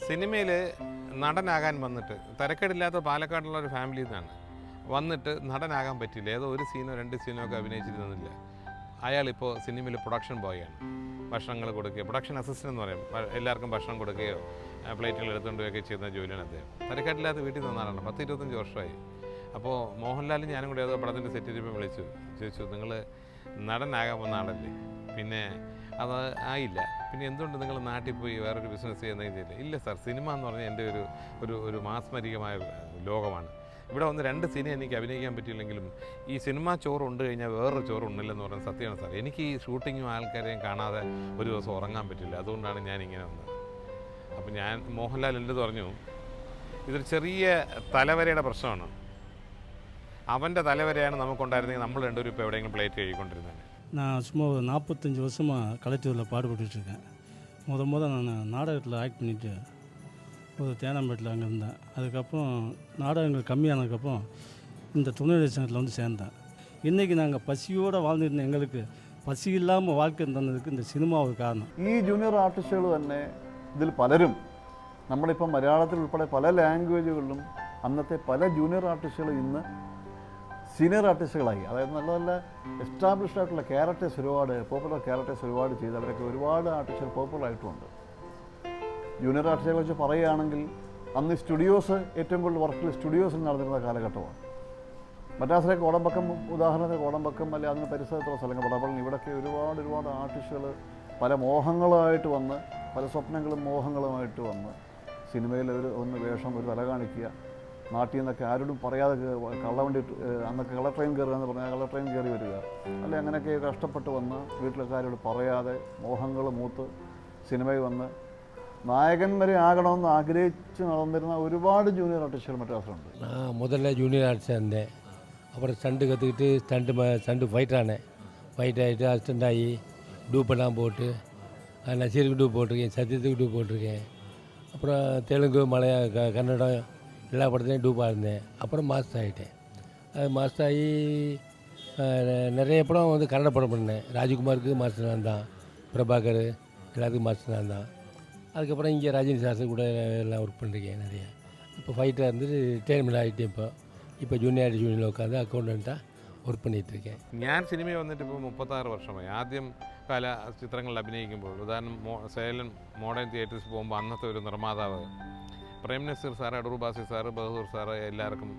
സിനിമയിൽ നടനാകാൻ വന്നിട്ട് തരക്കേടില്ലാത്ത പാലക്കാടുള്ള ഒരു ഫാമിലിയിൽ നിന്നാണ് വന്നിട്ട് നടനാകാൻ പറ്റില്ല. ഏതോ ഒരു സീനോ 2 സീനോ ഒക്കെ അഭിനയിച്ചിരുന്നില്ല. അയാളിപ്പോൾ സിനിമയിൽ പ്രൊഡക്ഷൻ ബോയാണ്. ഭക്ഷണങ്ങൾ കൊടുക്കുക, പ്രൊഡക്ഷൻ അസിസ്റ്റൻ്റ് എന്ന് പറയും. എല്ലാവർക്കും ഭക്ഷണം കൊടുക്കുകയോ പ്ലേറ്റുകൾ എടുത്തുകൊണ്ട് വരികയൊക്കെ ചെയ്യുന്ന ജോലിയാണ് അദ്ദേഹം. തരക്കേടില്ലാത്ത വീട്ടിൽ നിന്നാണ് 10-25 വർഷമായി. അപ്പോൾ മോഹൻലാലും ഞാനും കൂടി ഏതോ പടത്തിൻ്റെ സെറ്റിൽ ചോദിച്ചു, നിങ്ങൾ നടനാകാൻ വന്ന ആളല്ലേ, പിന്നെ അത് ആയില്ല, പിന്നെ എന്തുകൊണ്ട് നിങ്ങൾ നാട്ടിൽ പോയി വേറൊരു ബിസിനസ് ചെയ്യുന്നതില്ല? ഇല്ല സാർ, സിനിമ എന്ന് പറഞ്ഞാൽ എൻ്റെ ഒരു മാസ്മരികമായ ലോകമാണ്. ഇവിടെ വന്ന് 2 സീനെ എനിക്ക് അഭിനയിക്കാൻ പറ്റിയില്ലെങ്കിലും ഈ സിനിമ ചോറുണ്ട് കഴിഞ്ഞാൽ വേറൊരു ചോറുണ്ടില്ലെന്ന് പറയുന്നത് സത്യമാണ് സാർ. എനിക്ക് ഈ ഷൂട്ടിങ്ങും ആൾക്കാരെയും കാണാതെ ഒരു ദിവസം ഉറങ്ങാൻ പറ്റില്ല. അതുകൊണ്ടാണ് ഞാൻ ഇങ്ങനെ വന്നത്. അപ്പം മോഹൻലാൽ എൻ്റെ പറഞ്ഞു, ഇതൊരു ചെറിയ തലവരയുടെ പ്രശ്നമാണ്. அவன் தலைவரையான நமக்கு கொண்டாயிருந்தீங்க, நம்ம 2 பேரும் இப்போ எവിടെയെങ്കിലും பிளேட் கழுவிக்கொண்டிருந்தாங்க. நான் சும்மா ஒரு 45 வருஷமாக கலைத்துறையில் பாடுபட்டுருக்கேன். நான் நாடகத்தில் ஆக்ட் பண்ணிவிட்டு ஒரு தேனாம்பேட்டில் அங்கே இருந்தேன். அதுக்கப்புறம் நாடகங்கள் கம்மியானதுக்கப்புறம் இந்த துணை சங்கத்தில் வந்து சேர்ந்தேன். இன்றைக்கி நாங்கள் பசியோடு வாழ்ந்துருந்த எங்களுக்கு പസി ഇല്ലാமல் வாழ்க்கை തന്നதுக்கு இந்த സിനിമ ഒരു കാരണം. ഈ ജൂനിയർ ആർട്ടിസ്റ്റുകൾ തന്നെ ഇതിൽ പലരും നമ്മളിപ്പം മലയാളത്തിൽ ഉൾപ്പെടെ പല ലാംഗ്വേജുകളിലും അന്നത്തെ പല ജൂനിയർ ആർട്ടിസ്റ്റുകളും ഇന്ന് സീനിയർ ആർട്ടിസ്റ്റുകളായി. അതായത് നല്ല നല്ല എസ്റ്റാബ്ലിഷ്ഡ് ആയിട്ടുള്ള ക്യാരക്ടേഴ്സ്, ഒരുപാട് പോപ്പുലർ ക്യാരക്ടേഴ്സ് ഒരുപാട് ചെയ്ത് അവരൊക്കെ ഒരുപാട് ആർട്ടിസ്റ്റുകൾ പോപ്പുലറായിട്ടുമുണ്ട്. ജൂനിയർ ആർട്ടിസ്റ്റുകളെ വെച്ച് പറയുകയാണെങ്കിൽ അന്ന് സ്റ്റുഡിയോസ് ഏറ്റവും കൂടുതൽ വർക്കിൽ സ്റ്റുഡിയോസിൽ നടന്നിരുന്ന കാലഘട്ടമാണ്. മദ്രാസിലെ കോടമ്പക്കം, ഉദാഹരണത്തിന് കോടമ്പക്കം അല്ലെങ്കിൽ അതിന് പരിസരത്തുള്ള സ്ഥലങ്ങൾ, പടപ്പള്ളി, ഇവിടെയൊക്കെ ഒരുപാട് ആർട്ടിസ്റ്റുകൾ പല മോഹങ്ങളുമായിട്ട് വന്ന്, പല സ്വപ്നങ്ങളും മോഹങ്ങളുമായിട്ട് വന്ന് സിനിമയിൽ ഒന്ന് വേഷം, ഒരു തല കാണിക്കുക, നാട്ടിൽ നിന്നൊക്കെ ആരോടും പറയാതെ കള്ളവണ്ടി, അന്നൊക്കെ കള്ള ട്രെയിൻ കയറുക എന്ന് പറഞ്ഞാൽ കള്ള ട്രെയിൻ കയറി വരിക, അല്ലെ അങ്ങനെയൊക്കെ കഷ്ടപ്പെട്ട് വന്ന് വീട്ടിലൊക്കെ പറയാതെ മോഹങ്ങൾ മൂത്ത് സിനിമയിൽ വന്ന് നായകന്മാരെ ആകണമെന്ന് ആഗ്രഹിച്ച് നടന്നിരുന്ന ഒരുപാട് ജൂനിയർ ആർട്ടിസ്റ്റുകൾ മദ്രാസിലുണ്ട്. முதல்ல ஜூனியர் ஆர்டிஸ்டாக இருந்தேன். அப்புறம் ஸ்டண்ட்டு கற்றுக்கிட்டு ஸ்டண்ட்டு ஃபைட் ஆகிட்டு அசிஸ்டண்ட் ஆகி டூப்பெல்லாம் போட்டு நசீருக்கு டூப் போட்டிருக்கேன், சத்யத்துக்கு டூப் போட்டிருக்கேன். அப்புறம் தெலுங்கு, மலையாளம், கன்னடம் எல்லா படத்துலையும் டூப்பாக இருந்தேன். அப்புறம் மாஸ்டர் ஆகிட்டேன். அது மாஸ்டர் ஆகி நிறைய படம் வந்து கன்னட படம் பண்ணேன். ராஜ்குமாருக்கு மாஸ்டர் நான் தான், பிரபாகர் எல்லாத்துக்கும் மாஸ்டர் நான் தான். அதுக்கப்புறம் இங்கே ரஜினி சார் கூட எல்லாம் ஒர்க் பண்ணிருக்கேன் நிறையா. இப்போ ஃபைட்டாக இருந்துட்டு ரிட்டையர்மெண்ட் ஆகிட்டேன். ഇപ്പോൾ ജൂനിയറിൽ ഉட்காந்து അക്കൗണ്ടൻറ്റാக വർക്ക് பண்ணிகிட்ருக்கேன். ഞാൻ സിനിമയിൽ വന്നിട്ട് ഇപ്പോൾ 36 വർഷമായി. ആദ്യം പല ചിത്രങ്ങളിൽ അഭിനയിക്കുമ്പോൾ, ഉദാഹരണം സേലം മോഡേൺ തിയേറ്റേഴ്സ് പോകുമ്പോൾ അന്നത്തെ ഒരു നിർമ്മാതാവ് പ്രേം നസീർ സാറ്, അടൂർ ബാസി സാറ്, ബഹദൂർ സാറ്, എല്ലാവർക്കും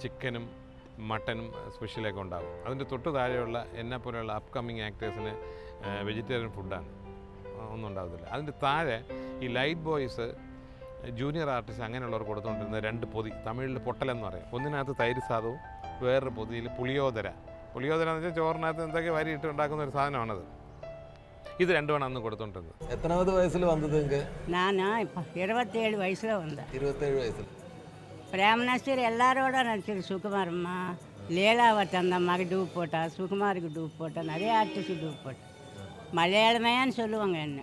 ചിക്കനും മട്ടനും സ്പെഷ്യലൊക്കെ ഉണ്ടാകും. അതിൻ്റെ തൊട്ട് താഴെയുള്ള എന്നെ പോലെയുള്ള അപ്കമ്മിങ് ആക്ടേഴ്സിന് വെജിറ്റേറിയൻ ഫുഡാണ്, ഒന്നും ഉണ്ടാകത്തില്ല. അതിൻ്റെ താഴെ ഈ ലൈറ്റ് ബോയ്സ്, ജൂനിയർ ആർട്ടിസ്റ്റ് അങ്ങനെയുള്ളവർ കൊടുത്തുകൊണ്ടിരുന്ന 2 പൊതി, തമിഴിൽ പൊട്ടലെന്ന് പറയും. ഒന്നിനകത്ത് തൈര് സാധവും വേറൊരു പൊതിയിൽ പുളിയോദര എന്ന് വെച്ചാൽ ചോറിനകത്ത് എന്തൊക്കെ വരിയിട്ട് ഉണ്ടാക്കുന്ന ഒരു സാധനമാണത്. இது 2 அന്ന് കൊടുത്തോണ്ടിരുന്നത്. എത്രാമത് വയസ്സിൽ വന്നത്? நான் இப்போ 27 வயசில் வந்தேன். 27 വയസ്സിൽ பிரேமநஸ்டர் எல்லாரோட நடிச்சது. சுகுமாரம்மா, லீலாவை தந்தம்மாக்கு டூப் போட்டா, சுகுமாருக்கு டூப் போட்டா, நிறைய ஆர்டிஸ்ட் டூப் போட்டா. மலையாளமேன்னு சொல்லுவாங்க என்ன.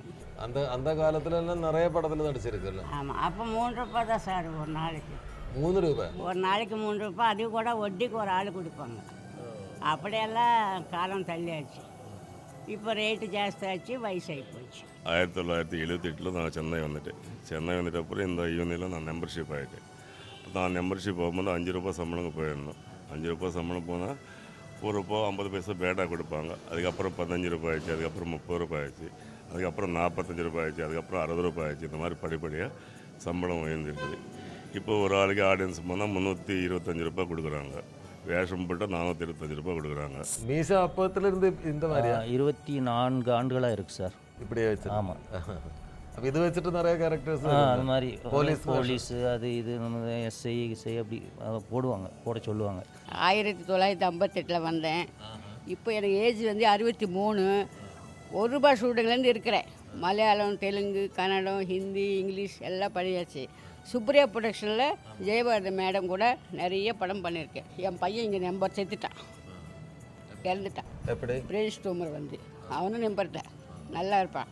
அந்த காலத்துலலாம் நிறைய படத்தில் நடிச்சிருக்குல்ல. ஆமாம். அப்போ 3 ரூபாய் தான் சார் ஒரு நாளைக்கு. 3 ரூபாய் ஒரு நாளைக்கு 3 ரூபாய். அது கூட வட்டிக்கு ஒரு ஆள் கொடுப்பாங்க. அப்படியெல்லாம் காலம் தள்ளியாச்சு. இப்போ ரேட்டு ஜாஸ்தி ஆச்சு, வயசாகி போச்சு. 1978 நான் சென்னை வந்துட்டு அப்புறம் இந்த யூனியில் நான் மெம்பர்ஷிப் ஆகிட்டேன். நான் மெம்பர்ஷிப் போகும்போது 5 ரூபாய் சம்பளங்க போயிருந்தோம். 5 ரூபாய் சம்பளம் போனால் 1 ரூபா 50 பைசா பேட்டாக கொடுப்பாங்க. அதுக்கப்புறம் 15 ரூபாய் ஆச்சு, அதுக்கப்புறம் 30 ரூபாய் ஆச்சு, அதுக்கப்புறம் 45 ரூபாய் ஆச்சு, அதுக்கப்புறம் 60 ரூபாய் ஆச்சு. இந்த மாதிரி படிப்படியாக சம்பளம் உயர்ந்துருக்குது. இப்போ ஒரு ஆளுக்கு ஆடியன்ஸ் போனால் 325 ரூபாய் கொடுக்குறாங்க. வேஷம் போட்டால் 425 ரூபாய் கொடுக்குறாங்க. மீச அப்பத்திலிருந்து இந்த மாதிரி 24 ஆண்டுகளாக இருக்குது சார். இப்படியே வச்சு? ஆமாம். அப்போ இது வச்சுட்டு நிறைய கேரக்டர்ஸ் அது மாதிரி போலீஸு அது இது எஸ்ஐ அப்படி போட சொல்லுவாங்க. 1958 வந்தேன். இப்போ எனக்கு ஏஜ் வந்து 63. 1 ரூபாய் ஷூட்டிங்லேருந்து இருக்கிறேன். மலையாளம், தெலுங்கு, கன்னடம், ஹிந்தி, இங்கிலீஷ் எல்லாம் பண்ணியாச்சு. சுப்ரியா ப்ரொடக்ஷனில் ஜெயபாரதி மேடம் கூட நிறைய படம் பண்ணியிருக்கேன். என் பையன் இங்கே நம்பர் செத்துட்டான், இறந்துட்டான். எப்படி? பிரெயின் ஸ்டூமர் வந்து. அவனும் நம்பர்ட்டான், நல்லா இருப்பான்.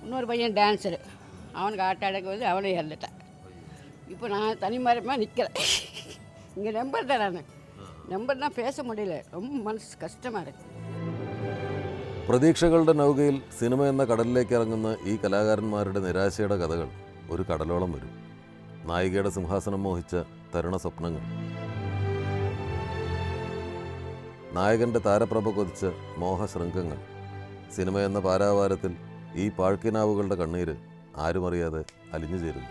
இன்னொரு பையன் டான்ஸரு, அவனுக்கு ஆட்ட அடக்க வந்து அவனும் இறந்துட்டான். இப்போ நான் தனிமரமாக நிற்கிறேன். இங்கே நம்பர் தான், நம்பர் தான் பேச முடியல. ரொம்ப மனசு கஷ்டமாக இருக்குது. പ്രതീക്ഷകളുടെ നൗകയിൽ സിനിമ എന്ന കടലിലേക്ക് ഇറങ്ങുന്ന ഈ കലാകാരന്മാരുടെ നിരാശയുടെ കഥകൾ ഒരു കടലോളം വരും. നായികയുടെ സിംഹാസനം മോഹിച്ച തരുണ സ്വപ്നങ്ങൾ, നായകൻ്റെ താരപ്രഭ കൊതിച്ച മോഹശൃംഗങ്ങൾ. സിനിമ എന്ന പാരാവാരത്തിൽ ഈ പാഴ്ക്കിനാവുകളുടെ കണ്ണീര് ആരുമറിയാതെ അലിഞ്ഞു ചേരുന്നു.